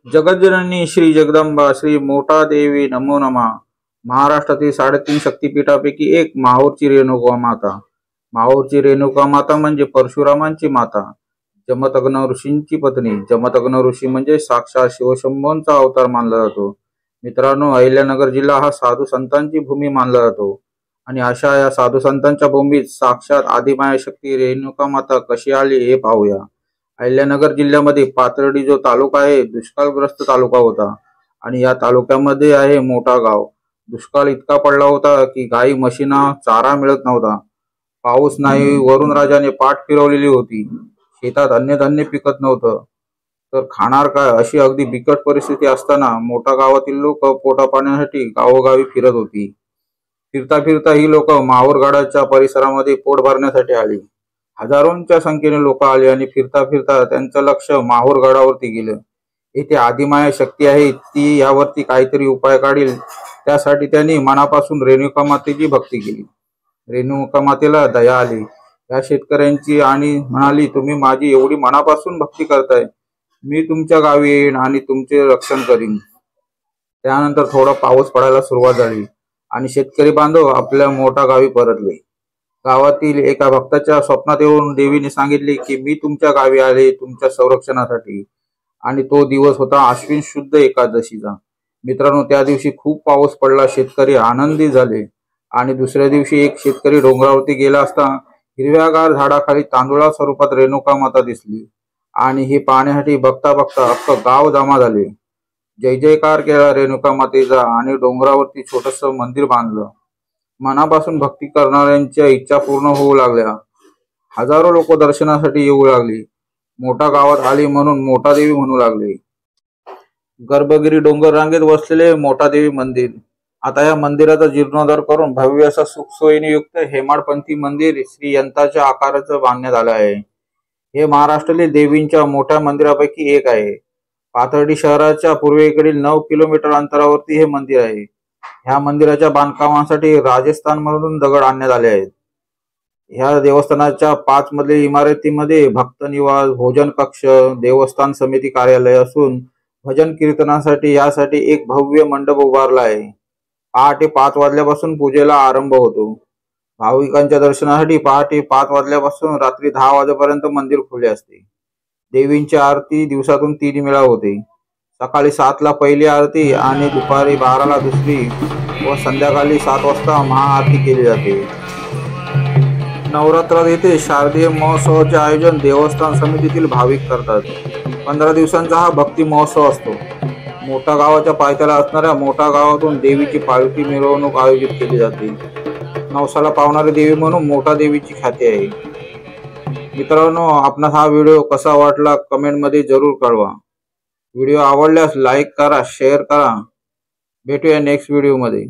जगज्जननी श्री जगदंबा श्री मोठा देवी नमो नमः। महाराष्ट्रातील 3.5 शक्तिपीठापैकी एक माहूरची रेणुका माता। माहूरची रेणुका माता म्हणजे परशुरामांची माता, जमदग्नी ऋषींची पत्नी। जमदग्नी ऋषी म्हणजे साक्षात शिवशंभूंचा अवतार मानला जातो। मित्रांनो, अहिल्यानगर जिल्हा हा साधू संतांची भूमी मानला जातो आणि अशा या साधू संतांच्या भूमीत साक्षात आदिमाया शक्ती रेणुका माता कशी आली हे पाहूया। अहिल्यानगर जिल्ह्यामध्ये पाथर्डी जो तालुका आहे दुष्काळग्रस्त तालुका होता आणि या तालुक्यामध्ये आहे मोठा गाव। दुष्काळ इतका पडला होता की गाई म्हशींना चारा मिळत नव्हता, पाऊस नाही, वरून राजाने पाठ फिरवलेली होती, शेतात अन्नधान्य पिकत नव्हतं, तर खाणार काय अशी अगदी बिकट परिस्थिती असताना मोठा गावातील लोक पोटा पाण्यासाठी गावोगावी फिरत होती। फिरता फिरता ही लोक माहूरगडाच्या परिसरामध्ये पोट भरण्यासाठी आली। हजारोंच्या संख्येने लोक आले आणि फिरता फिरता त्यांचं लक्ष माहूरगडावरती गेलं। येथे आदिमाया शक्ती आहे, ती यावरती काहीतरी उपाय काढेल, त्यासाठी त्यांनी मनापासून रेणुका मातेची भक्ती केली। रेणुका मातेला दया आली या शेतकऱ्यांची आणि म्हणाली, तुम्ही माझी एवढी मनापासून भक्ती करताय, मी तुमच्या गावी येईन आणि तुमचे रक्षण करीन। त्यानंतर थोडा पाऊस पडायला सुरुवात झाली आणि शेतकरी बांधव आपल्या मोठा गावी परतले। गावातील एका भक्ताच्या स्वप्नात येऊन देवीने सांगितले की मी तुमच्या गावी आले तुमच्या संरक्षणासाठी, आणि तो दिवस होता आश्विन शुद्ध एकादशीचा। मित्रांनो, त्या दिवशी खूप पाऊस पडला, शेतकरी आनंदी झाले आणि दुसऱ्या दिवशी एक शेतकरी डोंगरावरती गेला असता हिरव्यागार झाडाखाली तांदुळा स्वरूपात रेणुका माता दिसली आणि हे पाहण्यासाठी बघता बघता अख्खं गाव जमा झाले। जय जयकार केला रेणुका मातेचा आणि डोंगरावरती छोटस मंदिर बांधलं। मनापासून भक्ती करणाऱ्यांच्या इच्छा पूर्ण होऊ लागल्या। हजारो लोक दर्शनासाठी येऊ लागली, मोठा गावात आली म्हणून मोठा देवी म्हणू लागले। गर्भगिरी डोंगर रांगेत वसलेले मोठा देवी मंदिर। आता या मंदिराचा जीर्णोद्धार करून भव्य असं सुखसोयीने युक्त हेमाडपंथी मंदिर श्रीयंत्राच्या आकाराचं बांधण्यात आलं आहे। हे महाराष्ट्रातील देवींच्या मोठ्या मंदिरापैकी एक आहे। पाथर्डी शहराच्या पूर्वेकडील 9 किलोमीटर अंतरावरती हे मंदिर आहे। ह्या मंदिराच्या बांधकामासाठी राजस्थानमधून दगड आणण्यात आले आहेत। ह्या देवस्थानाच्या 5 मजली इमारतीमध्ये भक्त निवास, भोजन कक्ष, देवस्थान समिती कार्यालय असून भजन कीर्तनासाठी यासाठी एक भव्य मंडप उभारला आहे। पहाटे 5 वाजल्यापासून पूजेला आरंभ होतो। भाविकांच्या दर्शनासाठी पहाटे 5 वाजल्यापासून रात्री 10 वाजेपर्यंत मंदिर खुले असते। देवींची आरती दिवसातून 3 वेळा होते। सकाळी 7 ला पहिली आरती आणि दुपारी 12 ला दुसरी व संध्याकाळी 7 वाजता महाआरती केली जाते। नवरात्रात येथे शारदीय महोत्सवाचे आयोजन देवस्थान समितीतील भाविक करतात। 15 दिवसांचा हा भक्ती महोत्सव असतो। मोठा गावाच्या पायथ्याला असणाऱ्या मोठा गावातून देवीची पालखी मिरवणूक आयोजित केली जाते। नवसाला पावणारी देवी म्हणून मोठा देवीची ख्याती आहे। मित्रांनो, आपणास हा व्हिडिओ कसा वाटला कमेंटमध्ये जरूर कळवा। व्हिडिओ आवडल्यास लाईक करा, शेअर करा। भेटूया नेक्स्ट व्हिडिओमध्ये।